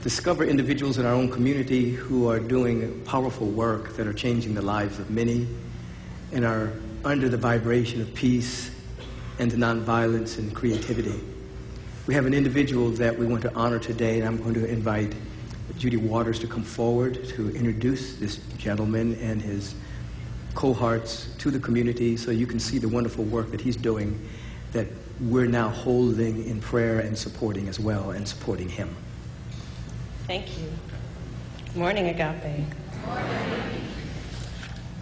discover individuals in our own community who are doing powerful work that are changing the lives of many and are under the vibration of peace and nonviolence and creativity. We have an individual that we want to honor today, and I'm going to invite Judy Waters to come forward to introduce this gentleman and his cohorts to the community so you can see the wonderful work that he's doing that we're now holding in prayer and supporting as well, and supporting him. Thank you. Good morning, Agape. Good morning.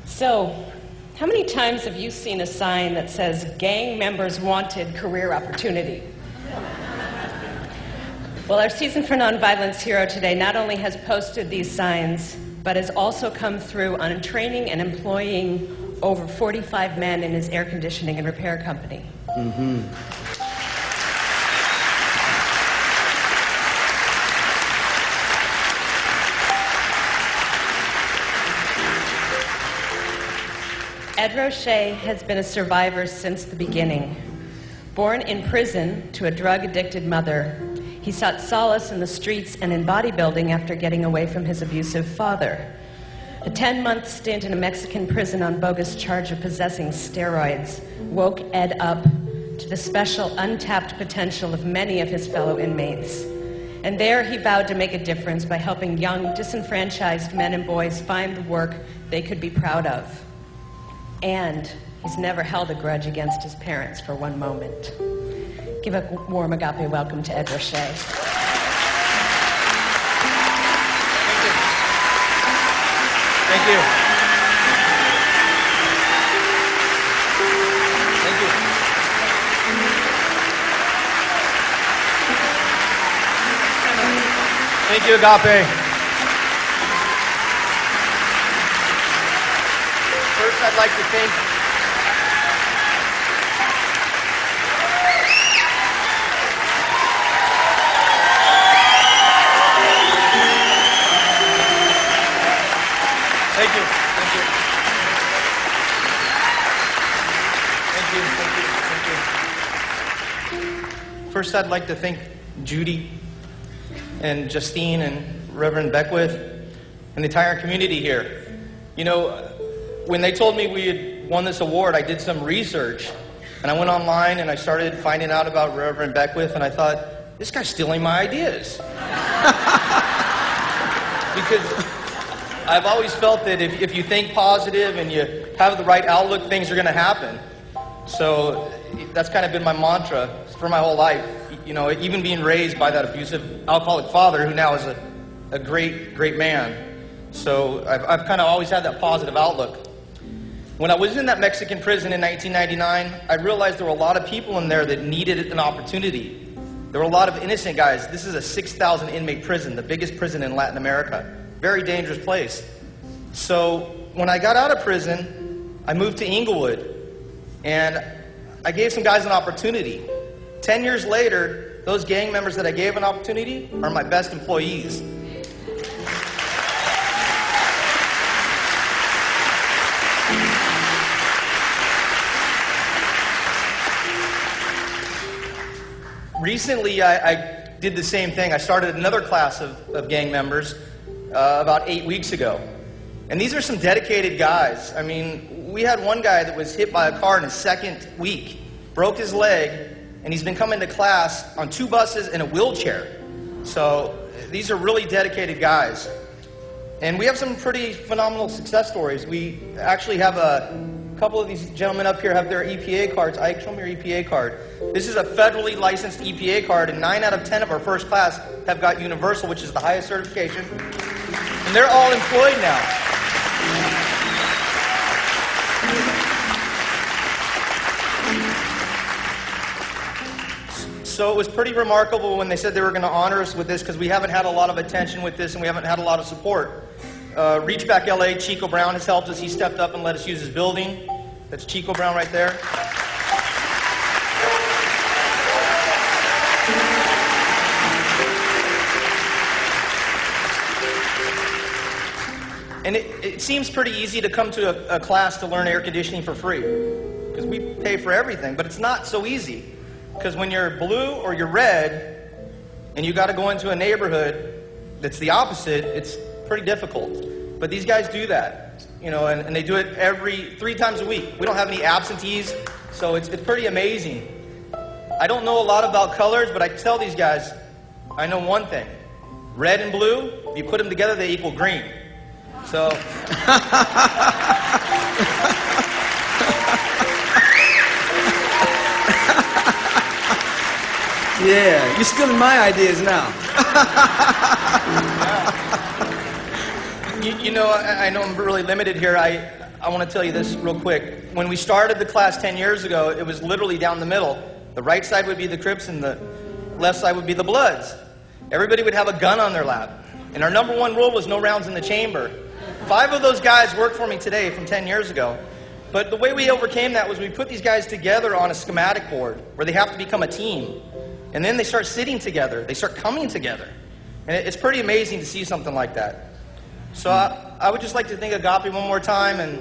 So, how many times have you seen a sign that says, gang members wanted career opportunity? Well, our Season for Nonviolence hero today not only has posted these signs, but has also come through on training and employing over 45 men in his air conditioning and repair company. Ed Roche has been a survivor since the beginning. Born in prison to a drug-addicted mother, he sought solace in the streets and in bodybuilding after getting away from his abusive father. A 10-month stint in a Mexican prison on bogus charge of possessing steroids woke Ed up to the special untapped potential of many of his fellow inmates. And there he vowed to make a difference by helping young, disenfranchised men and boys find the work they could be proud of. And he's never held a grudge against his parents for one moment. Give a warm Agape welcome to Ed Roche. Thank you. Thank you. Thank you, Agape. First, I'd like to thank Thank you. Thank you. Thank you. Thank you. Thank you. First, I'd like to thank Judy and Justine and Reverend Beckwith and the entire community here. You know, when they told me we had won this award, I did some research, and I went online and I started finding out about Reverend Beckwith, and I thought, this guy's stealing my ideas. Because I've always felt that if you think positive and you have the right outlook, things are going to happen. So that's kind of been my mantra for my whole life. You know, even being raised by that abusive alcoholic father who now is a great, great man. So I've kind of always had that positive outlook. When I was in that Mexican prison in 1999, I realized there were a lot of people in there that needed an opportunity. There were a lot of innocent guys. This is a 6,000 inmate prison, the biggest prison in Latin America. Very dangerous place. So when I got out of prison, I moved to Inglewood, and I gave some guys an opportunity. 10 years later, those gang members that I gave an opportunity are my best employees. Recently, I did the same thing. I started another class of gang members about 8 weeks ago. And these are some dedicated guys. I mean, we had one guy that was hit by a car in his second week, broke his leg, and he's been coming to class on 2 buses in a wheelchair. So these are really dedicated guys. And we have some pretty phenomenal success stories. We actually have a couple of these gentlemen up here have their EPA cards. Ike, show me your EPA card. This is a federally licensed EPA card, and 9 out of 10 of our first class have got universal, which is the highest certification. And they're all employed now. So it was pretty remarkable when they said they were going to honor us with this, because we haven't had a lot of attention with this and we haven't had a lot of support. Reachback LA, Chico Brown has helped us. He stepped up and let us use his building. That's Chico Brown right there. And it seems pretty easy to come to a class to learn air conditioning for free, because we pay for everything, but it's not so easy. Because when you're blue or you're red, and you got to go into a neighborhood that's the opposite, it's pretty difficult. But these guys do that, you know, and they do it 3 times a week. We don't have any absentees, so it's pretty amazing. I don't know a lot about colors, but I can tell these guys, I know one thing. Red and blue, if you put them together, they equal green. So... Yeah, you're stealing my ideas now. You know, I know I'm really limited here. I want to tell you this real quick. When we started the class 10 years ago, it was literally down the middle. The right side would be the Crips and the left side would be the Bloods. Everybody would have a gun on their lap. And our number one rule was no rounds in the chamber. 5 of those guys work for me today from 10 years ago. But the way we overcame that was we put these guys together on a schematic board where they have to become a team. And then they start sitting together. They start coming together. And it's pretty amazing to see something like that. So I would just like to thank Agape one more time, and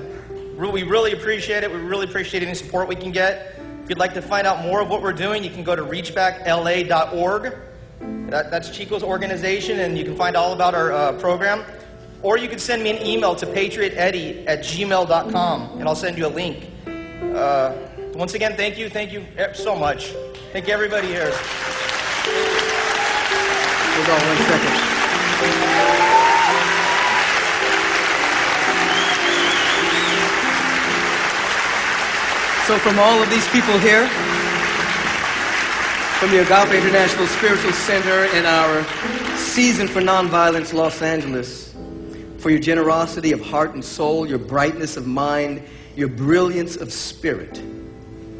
we really appreciate it. We really appreciate any support we can get. If you'd like to find out more of what we're doing, you can go to reachbackla.org. That's Chico's organization, and you can find all about our program. Or you can send me an email to patrioteddie@gmail.com, and I'll send you a link. Once again, thank you so much. Thank you, everybody here. Hold on 1 second. So from all of these people here, from the Agape International Spiritual Center and our Season for Nonviolence Los Angeles, for your generosity of heart and soul, your brightness of mind, your brilliance of spirit,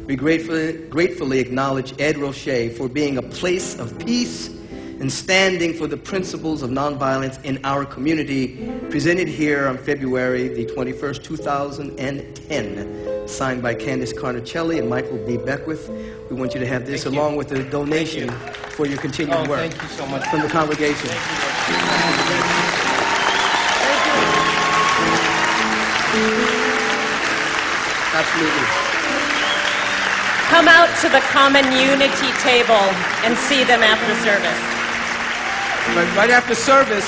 we gratefully acknowledge Ed Roche for being a place of peace and standing for the principles of nonviolence in our community, presented here on February the 21st, 2010, signed by Candace Carnicelli and Michael B. Beckwith. We want you to have this along with a donation for your continued work. Thank you so much. From the congregation. Absolutely. Come out to the common unity table and see them after service. Right after service,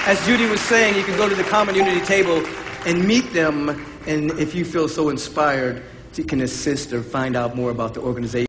as Judy was saying, you can go to the common unity table and meet them, and if you feel so inspired, you can assist or find out more about the organization.